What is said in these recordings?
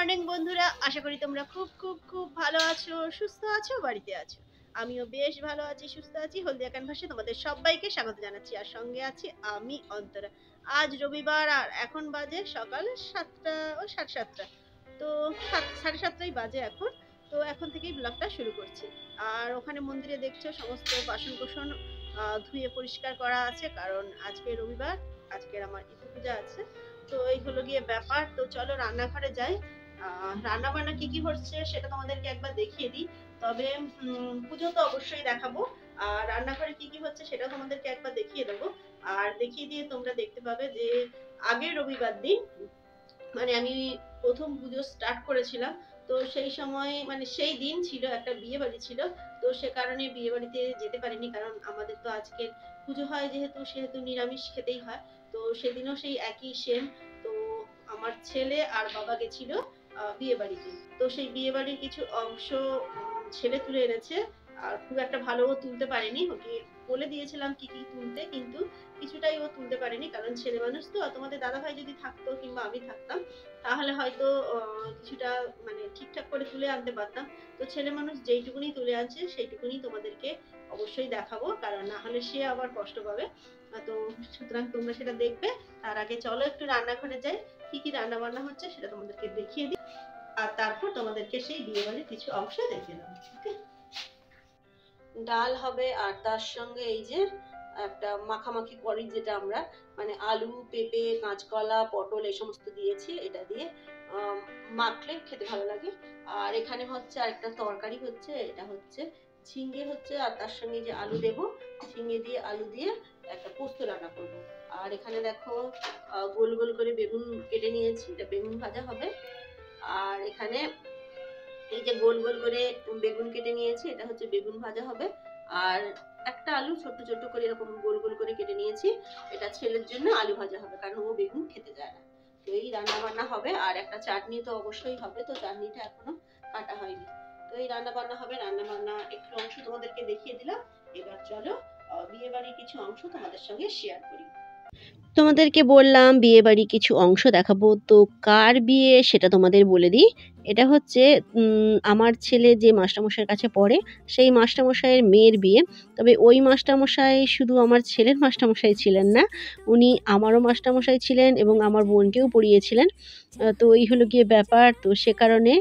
Morning বন্ধুরা, আশা করি তোমরা খুব খুব খুব ভালো আছো, সুস্থ আছো, বাড়িতে আছো। আমিও বেশ ভালো আছি, সুস্থ আছি। হলদিয়া ক্যানভাসে তোমাদের সবাইকে স্বাগত জানাচ্ছি। আর সঙ্গে আছি আমি, অন্তরা। আজ রবিবার আর এখন বাজে সকাল 7টা ও 7:30। তো 7:30 বাজে এখন। তো এখন থেকেই ব্লগটা শুরু করছি। আর ওখানে মন্দিরে দেখছো সমস্ত বাসন কোসন ধুয়ে পরিষ্কার করা আছে, কারণ আজকে রবিবার, আজকের আমার ইতি পূজা আছে। তো এই হলো গিয়ে ব্যাপার। তো চলো রান্নাঘরে যাই। রান্না বান্না কি কি হচ্ছে সেটা তোমাদেরকে একবার দেখিয়ে দিই। তবে পুজো তো অবশ্যই দেখাবো, আর রান্নাঘরে কি কি হচ্ছে সেটা তোমাদেরকে একবার দেখিয়ে দেবো। আর দেখিয়ে দিয়ে তোমরা দেখতে পাবে যে আগের রবিবার দিন, মানে আমি প্রথম পুজো স্টার্ট করেছিলাম। তো সেই সময় মানে সেই দিন ছিল একটা বিয়ে বাড়ি ছিল। তো সে কারণে বিয়ে বাড়িতে যেতে পারিনি, কারণ আমাদের তো আজকের পুজো হয় সেহেতু নিরামিষ খেতেই হয়। তো সেদিনও সেই একই সেম। তো আমার ছেলে আর বাবা গেছিল বিয়ে বাড়িতে। তো সেই বিয়ে বাড়ির কিছু অংশ ছেলে তুলে এনেছে, আর খুব একটা ভালো তুলতে পারেনি। ওকে বলে দিয়েছিলাম কি কি তুলতে, কিন্তু কিছুটাই ও তুলতে পারেনি, কারণ ছেলে মানুষ তো। তোমাদের দাদা ভাই যদি থাকতো কিংবা আমি থাকতাম, তাহলে হয়তো কিছুটা মানে ঠিকঠাক করে তুলে আনতে পারতাম। তো ছেলে মানুষ যেইটুকুনি তুলে আনছে সেইটুকুনি তোমাদেরকে অবশ্যই দেখাবো, কারণ না হলে সে আবার কষ্ট পাবে। তো সুতরাং তোমরা সেটা দেখবে। তার আগে চলো একটু রান্নাঘরে যাই, কি কি রান্না বান্না হচ্ছে সেটা তোমাদেরকে দেখিয়ে দিই, আর তারপর তোমাদেরকে সেই বিয়ে বাড়ির কিছু অংশ দেখিয়ে দেবো। ওকে, ডাল হবে, আর তার সঙ্গে এই যে একটা মাখামাখি করি, যেটা আমরা মানে আলু, পেঁপে, কাঁচকলা, পটল এই সমস্ত দিয়েছি। এটা দিয়ে মাখলে খেতে ভালো লাগে। আর এখানে হচ্ছে আরেকটা তরকারি হচ্ছে, এটা হচ্ছে ঝিঙ্গে হচ্ছে, আর তার সঙ্গে যে আলু দেবো, ঝিঙ্গে দিয়ে আলু দিয়ে একটা পোস্ত রান্না করবো। আর এখানে দেখো গোল গোল করে বেগুন কেটে নিয়েছি, এটা বেগুন ভাজা হবে। আর এখানে এই যে গোল গোল করে বেগুন কেটে নিয়েছি, এটা হচ্ছে বেগুন ভাজা হবে। আর একটা আলু ছোট ছোট করে এরকম গোল গোল করে কেটে নিয়েছি, এটা ছেলের জন্য আলু ভাজা হবে, কারণ ও বেগুন খেতে যায় না। তো এই রান্না বান্না হবে। আর একটা চাটনি তো অবশ্যই হবে, তো চাটনিটা এখনো কাটা হয়নি। তো এই রান্না বান্না হবে। রান্না বান্না একটু অংশ তোমাদেরকে দেখিয়ে দিলাম। এবার চলো বিয়ে বাড়ির কিছু অংশ তোমাদের সঙ্গে শেয়ার করি। তোমাদেরকে বললাম বিয়ে বাড়ি কিছু অংশ দেখাবো, তো কার বিয়ে সেটা তোমাদের বলে দিই। এটা হচ্ছে আমার ছেলে যে মাস্টারমশাইয়ের কাছে পড়ে, সেই মাস্টারমশাইয়ের মেয়ের বিয়ে। তবে ওই মাস্টারমশাই শুধু আমার ছেলের মাস্টারমশাই ছিলেন না, উনি আমারও মাস্টারমশাই ছিলেন এবং আমার বোনকেও পড়িয়েছিলেন। তো এই হলো গিয়ে ব্যাপার। তো সে কারণে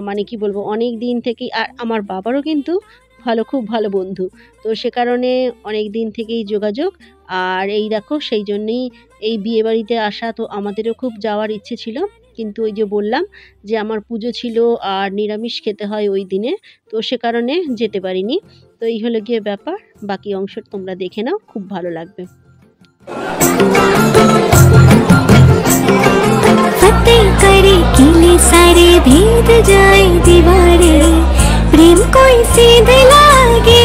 মানে কি বলবো, অনেক দিন থেকেই, আর আমার বাবারও কিন্তু খুব ভালো বন্ধু। তো সে কারণে অনেক দিন থেকেই যোগাযোগ। আর এই দেখো, সেই জন্যেই এই বিয়ে বাড়িতে আসা। তো আমাদেরও খুব যাওয়ার ইচ্ছে ছিল, কিন্তু ওই যে বললাম যে আমার পুজো ছিল আর নিরামিষ খেতে হয় ওই দিনে, তো সে কারণে যেতে পারিনি। তো এই হলো গিয়ে ব্যাপার। বাকি অংশ তোমরা দেখে নাও, খুব ভালো লাগবে। सारे भेद जाए दीवारे, प्रेम कोई सीधे लागे,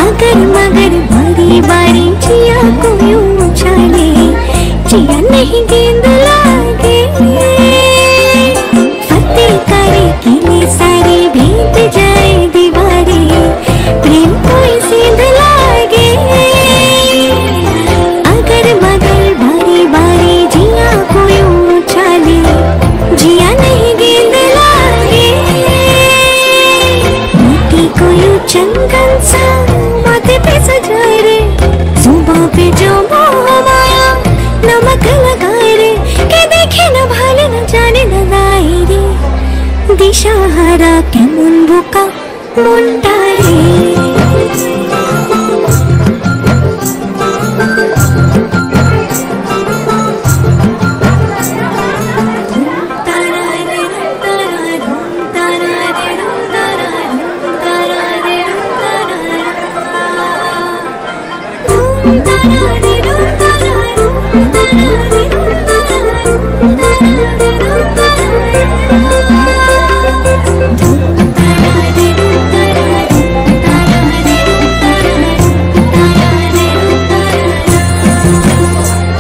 अगर मगर बारी बारी जिया कोई उछाले, जिया नहीं गेंद लागे, फतेह करे किले सारे भेद जाए दीवारे, प्रेम कोई सीधे लागे, अगर मगर बारी बारी जिया कोई उछाले, जिया नहीं गेंद लागे, मिट्टी कोई चंदन सा माथे पे सजाए रे, जुबां पे जो मोह माया नमक लगाए रे, के देखे न भाले न जाने न लाए रे, दिशाहारा केमन बोका मुंडा रे।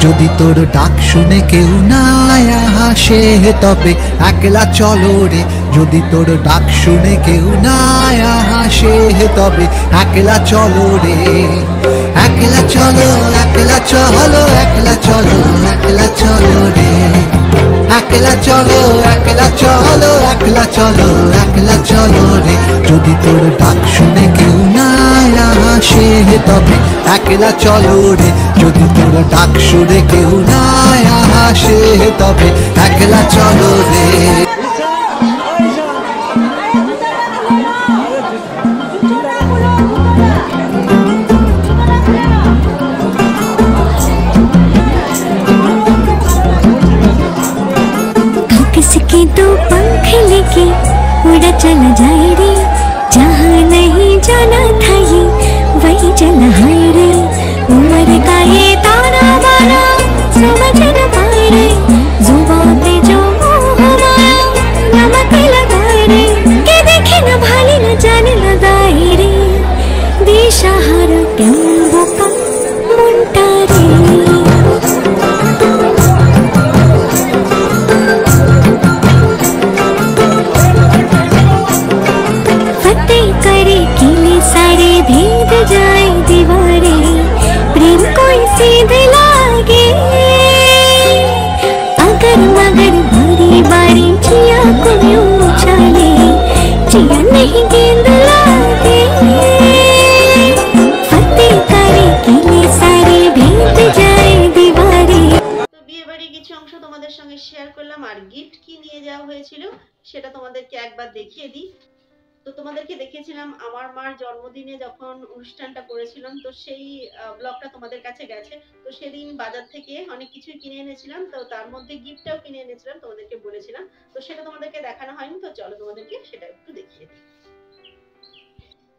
যদি তোর ডাক শুনে কেউ না আসে, তবে একলা চলো রে। যদি তোর ডাক শুনে কেউ না আসে, তবে একলা চলো রে। একলা চলো, একলা চলো, একলা চলো, একলা চলো রে। একলা চলো একলা চলো একলা চলো একলা চলো রে যদি তোর ডাক শুনে কেউ না আসে তবে একলা চলো রে যদি তোর ডাক শুনে কেউ না আসে তবে একলা চলো রে किसके दो पंख लेके उड़ा चला जाए रे जहाँ नहीं जाना था ये वही चला है रे उम्र का ये ताना बाना समझ न पाए रे जुबान पे जो मोह माया नमक लगाए रे के देखे न भाली न जाने लगाए रे दिशाहारा टेम्बो का मुंटा रे करे किले सारे भेद जाए दीवारे प्रेम कोई सीधे लागे अगर मगर बारी बारी जिया को यूं उछाले जिया नहीं गेंद लागे फतेह करे किले सारे भेद जाए दीवारे। তো বিয়ে বাড়ির কিছু অংশ তোমাদের সঙ্গে শেয়ার করলাম, আর গিফট কি নিয়ে যাওয়া হয়েছিল সেটা তোমাদেরকে একবার দেখিয়ে দিই। তো তোমাদেরকে দেখিয়েছিলাম আমার মার জন্মদিনে যখন অনুষ্ঠানটা করেছিলাম, তো সেই ব্লগটা তোমাদের কাছে গেছে। তো সেদিন বাজার থেকে অনেক কিছুই কিনে এনেছিলাম, তো তার মধ্যে গিফটটাও কিনে এনেছিলাম, তোমাদেরকে বলেছিলাম। তো সেটা তোমাদেরকে দেখানো হয়নি, তো চলো তোমাদেরকে সেটা একটু দেখিয়ে দিই।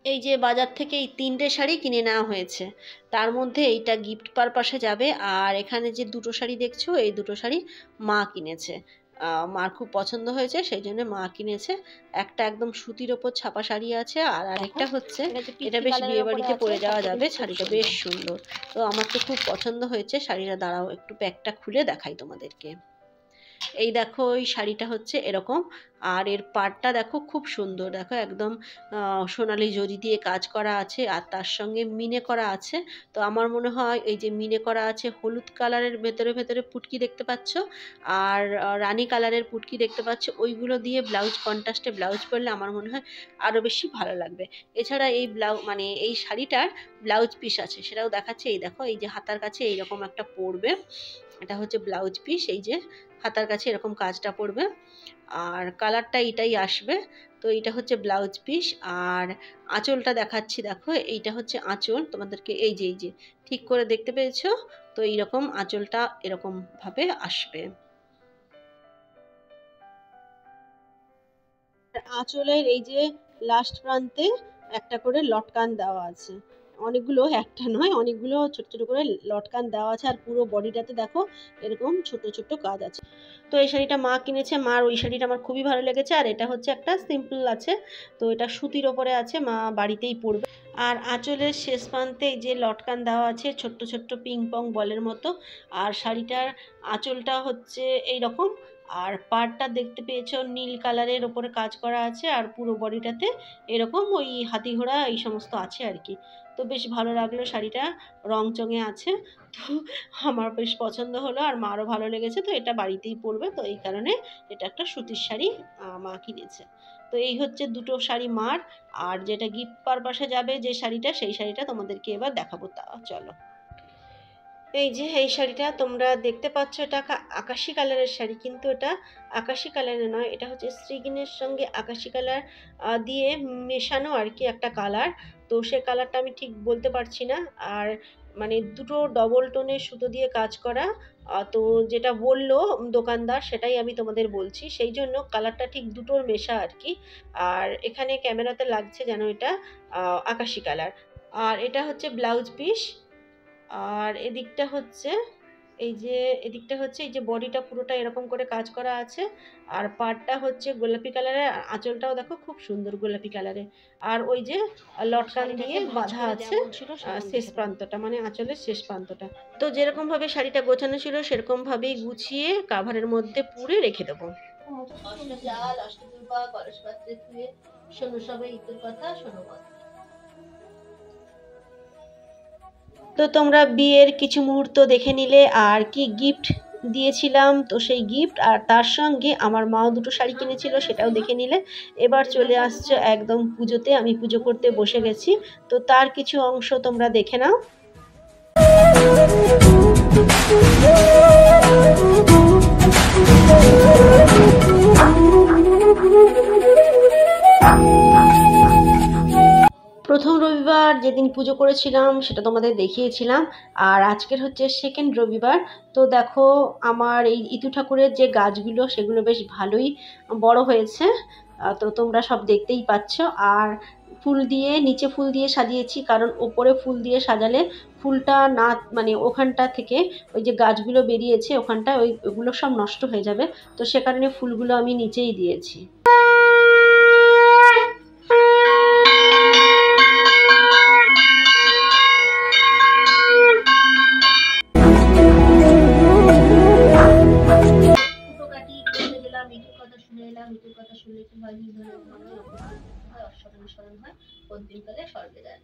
এই যে বাজার থেকে এই 3টে শাড়ি কিনে নেওয়া হয়েছে, তার মধ্যে এইটা গিফট পারপাসে যাবে। আর এখানে যে 2টো শাড়ি দেখছো, এই 2টো শাড়ি মা কিনেছে, মার খুব পছন্দ হয়েছে সেই জন্য মা কিনেছে। একটা একদম সুতির ওপর ছাপা শাড়ি আছে, আর আরেকটা হচ্ছে এটা বেশ বিয়ে বাড়িতে পরে যাওয়া যাবে, শাড়িটা বেশ সুন্দর। তো আমার তো খুব পছন্দ হয়েছে শাড়িটা। দাঁড়াও একটু প্যাকটা খুলে দেখাই তোমাদেরকে। এই দেখো এই শাড়িটা হচ্ছে এরকম, আর এর পাড়টা দেখো খুব সুন্দর, দেখো একদম সোনালি জরি দিয়ে কাজ করা আছে, আর তার সঙ্গে মিনে করা আছে। তো আমার মনে হয় এই যে মিনে করা আছে, হলুদ কালারের ভেতরে ভেতরে পুটকি দেখতে পাচ্ছ, আর রানী কালারের পুটকি দেখতে পাচ্ছ, ওইগুলো দিয়ে ব্লাউজ কন্ট্রাস্টে ব্লাউজ পরলে আমার মনে হয় আরও বেশি ভালো লাগবে। এছাড়া এই মানে এই শাড়িটার ব্লাউজ পিস আছে, সেটাও দেখাচ্ছে। এই দেখো এই যে হাতার কাছে এইরকম একটা পড়বে, এটা হচ্ছে ব্লাউজ পিস, এই যে হাতার কাছে এরকম কাজটা পড়বে, আর কালারটা এটাই আসবে। তো এইটা হচ্ছে ব্লাউজ পিস, আর আঁচলটা দেখাচ্ছি। দেখো এইটা হচ্ছে আঁচল, তোমাদেরকে এই যে ঠিক করে দেখতে পেয়েছো তো এইরকম আঁচলটা এরকম ভাবে আসবে। আঁচলের এই যে লাস্ট প্রান্তে একটা করে লটকান দেওয়া আছে, অনেকগুলো, একটা নয় অনেকগুলো ছোট ছোট করে লটকান দেওয়া আছে, আর পুরো বডিটাতে দেখো এরকম ছোট ছোট কাজ আছে। তো এই শাড়িটা মা কিনেছে, মার ওই শাড়িটা আমার খুবই ভালো লেগেছে। আর এটা হচ্ছে একটা সিম্পল আছে, তো এটা সুতির ওপরে আছে, মা বাড়িতেই পরবে। আর আঁচলের শেষ প্রান্তে এই যে লটকান দেওয়া আছে ছোট্ট ছোট্ট পিং পং বলের মতো, আর শাড়িটার আঁচলটা হচ্ছে এই রকম, আর পাড়টা দেখতে পেয়েছো নীল কালারের ওপরে কাজ করা আছে, আর পুরো বডিটাতে এরকম ওই হাতি ঘোড়া এই সমস্ত আছে আর কি। তো বেশ ভালো লাগলো শাড়িটা, রং চঙে আছে, তো আমার বেশ পছন্দ হলো, আর মারও ভালো লেগেছে। তো এটা বাড়িতেই পরবে, তো এই কারণে এটা একটা সুতির শাড়ি মা কিনেছে। তো এই হচ্ছে 2টো শাড়ি মার, আর যেটা গিফট পারপাসে যাবে যে শাড়িটা, সেই শাড়িটা তোমাদেরকে এবার দেখাবো। তা চলো। এই যে এই শাড়িটা তোমরা দেখতে পাচ্ছ, এটা আকাশি কালারের শাড়ি, কিন্তু এটা আকাশি কালারের নয়, এটা হচ্ছে স্ট্রিগিনের সঙ্গে আকাশি কালার দিয়ে মেশানো আর কি একটা কালার। তো সে কালারটা আমি ঠিক বলতে পারছি না, আর মানে 2টো ডবল টোনের সুতো দিয়ে কাজ করা। তো যেটা বললো দোকানদার সেটাই আমি তোমাদের বলছি, সেই জন্য কালারটা ঠিক 2টোর মেশা আর কি। আর এখানে ক্যামেরাতে লাগছে যেন এটা আকাশি কালার। আর এটা হচ্ছে ব্লাউজ পিস, আর এদিকটা হচ্ছে এই যে বডিটা পুরোটা এরকম করে কাজ করা আছে, আর পাড়টা হচ্ছে গোলাপি কালারের, আর আঁচলটাও দেখো খুব সুন্দর গোলাপি কালারের, আর ওই যে লটকান দিয়ে বাঁধা আছে শেষ প্রান্তটা, মানে আঁচলের শেষ প্রান্তটা। তো যেরকম ভাবে শাড়িটা গোছানো ছিল সেরকম ভাবেই গুছিয়ে কাভারের মধ্যে পুরে রেখে দেবো। অষ্টজাল অষ্টদূর্বা কলস পাত্রে ধুয়ে শোনো সবে ইতুর কথা শোনো কথা। তো তোমরা বিয়ের কিছু মুহূর্ত দেখে নিলে, আর কি গিফট দিয়েছিলাম, তো সেই গিফট আর তার সঙ্গে আমার মাও দুটো শাড়ি কিনেছিল, সেটাও দেখে নিলে। এবার চলে আসছে একদম পুজোতে, আমি পুজো করতে বসে গেছি, তো তার কিছু অংশ তোমরা দেখে নাও। প্রথম রবিবার যেদিন পুজো করেছিলাম সেটা তোমাদের দেখিয়েছিলাম, আর আজকের হচ্ছে সেকেন্ড রবিবার। তো দেখো আমার এই ইতু ঠাকুরের যে গাছগুলো সেগুলো বেশ ভালোই বড় হয়েছে, তো তোমরা সব দেখতেই পাচ্ছ। আর ফুল দিয়ে, নিচে ফুল দিয়ে সাজিয়েছি, কারণ ওপরে ফুল দিয়ে সাজালে ফুলটা না, মানে ওখানটা থেকে ওই যে গাছগুলো বেরিয়েছে ওখানটা ওগুলো সব নষ্ট হয়ে যাবে, তো সে কারণে ফুলগুলো আমি নিচেই দিয়েছি। মৃত্যুর কথা শুনলে একটু ভয় হয়, অস্মরণ স্মরণ হয়, অন্তিমকালে স্বর্গে যায়।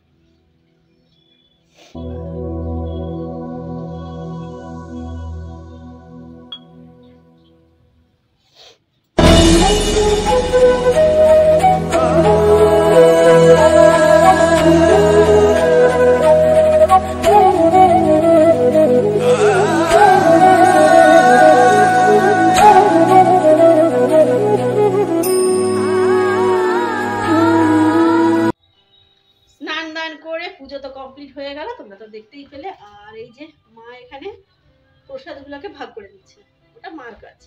পুজো তো কমপ্লিট হয়ে গেল, তোমরা তো দেখতেই পেলে। আর এই যে মা এখানে প্রসাদগুলোকে ভাগ করে দিচ্ছে, ওটা মার কাজ।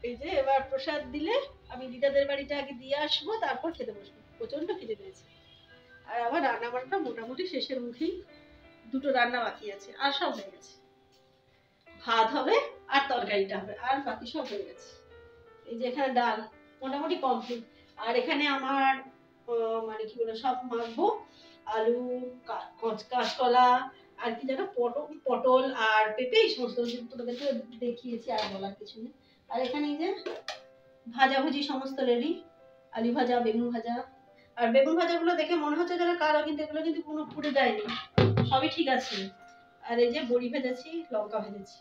এই যে এবার প্রসাদ দিলে আমি দিদাদের বাড়িতে আগে দিয়ে আসবো, তারপর খেতে বসবো, প্রচন্ড খিদে পেয়েছে। আর আমার রান্না বান্না মোটামুটি শেষের মুখেই, দুটো রান্না বাকি আছে, আর সব হয়ে গেছে। ভাত হবে আর তরকারিটা হবে, আর বাকি সব হয়ে গেছে। এই যে এখানে ডাল মোটামুটি কমপ্লিট। আর এখানে আমার মানে কি বলে সব মাখবো, আলু, কাঁচকলা, আর কি যেন পটল আর পেঁপে, এই সমস্ত তোমাদেরকে দেখিয়েছি, আর বলার কিছু নেই। আর এখানে এই যে ভাজাভুজি সমস্ত রেডি, আলু ভাজা, বেগুন ভাজা। আর বেগুন ভাজাগুলো দেখে মনে হচ্ছে যেন কালো, কিন্তু এগুলো কিন্তু কোনো পুড়ে যায়নি, সবই ঠিক আছে। আর এই যে বড়ি ভেজেছি, লঙ্কা ভেজেছি,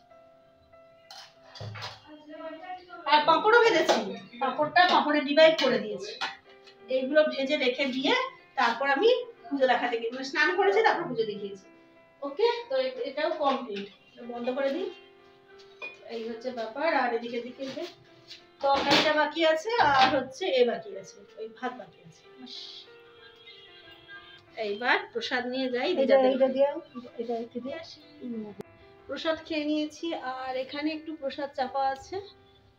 আর পাঁপড়ও ভেজেছি। পাঁপড়ের ডিবাই করে দিয়েছি। এইগুলো ভেজে রেখে দিয়ে তারপর আমি পুজো দেখাতে গিয়ে, মানে স্নান করেছি তারপর পুজো দেখিয়েছি। ওকে, তো এটাও কমপ্লিট, বন্ধ করে দিই। এই হচ্ছে ব্যাপার। আর এদিকে দিকে তরকারিটা বাকি আছে, আর হচ্ছে বাকি আছে, ওই ভাত বাকি আছে। এইবার প্রসাদ নিয়ে যাই, প্রসাদ খেয়ে নিয়েছি। আর এখানে একটু প্রসাদ চাপা আছে,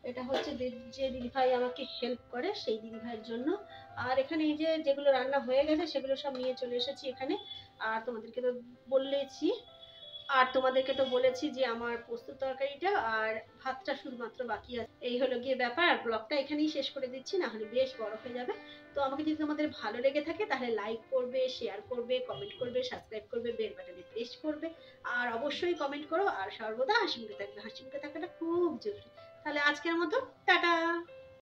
এটা হচ্ছে যে দিদিভাই আমাকে হেল্প করে সেই দিদিভাইয়ের জন্য। আর এখানে এই যে যেগুলো রান্না হয়ে গেছে সেগুলো সব নিয়ে চলে এসেছি এখানে। আর তোমাদেরকে তো বলেছি যে আমার পোস্ত তরকারিটা আর ভাতটা শুধুমাত্র বাকি আছে। এই হলো গিয়ে ব্যাপার। ব্লগটা এখানেই শেষ করে দিচ্ছি, না হলে বেশ বড় হয়ে যাবে। তো আমাকে যদি তোমাদের ভালো লেগে থাকে তাহলে লাইক করবে, শেয়ার করবে, কমেন্ট করবে, সাবস্ক্রাইব করবে, বেল বাটনে প্রেস করবে, আর অবশ্যই কমেন্ট করো। আর সর্বদা হাসি মুখে থাকবে, হাসি মুখে থাকাটা খুব জরুরি। তাহলে আজকের মতো টাটা।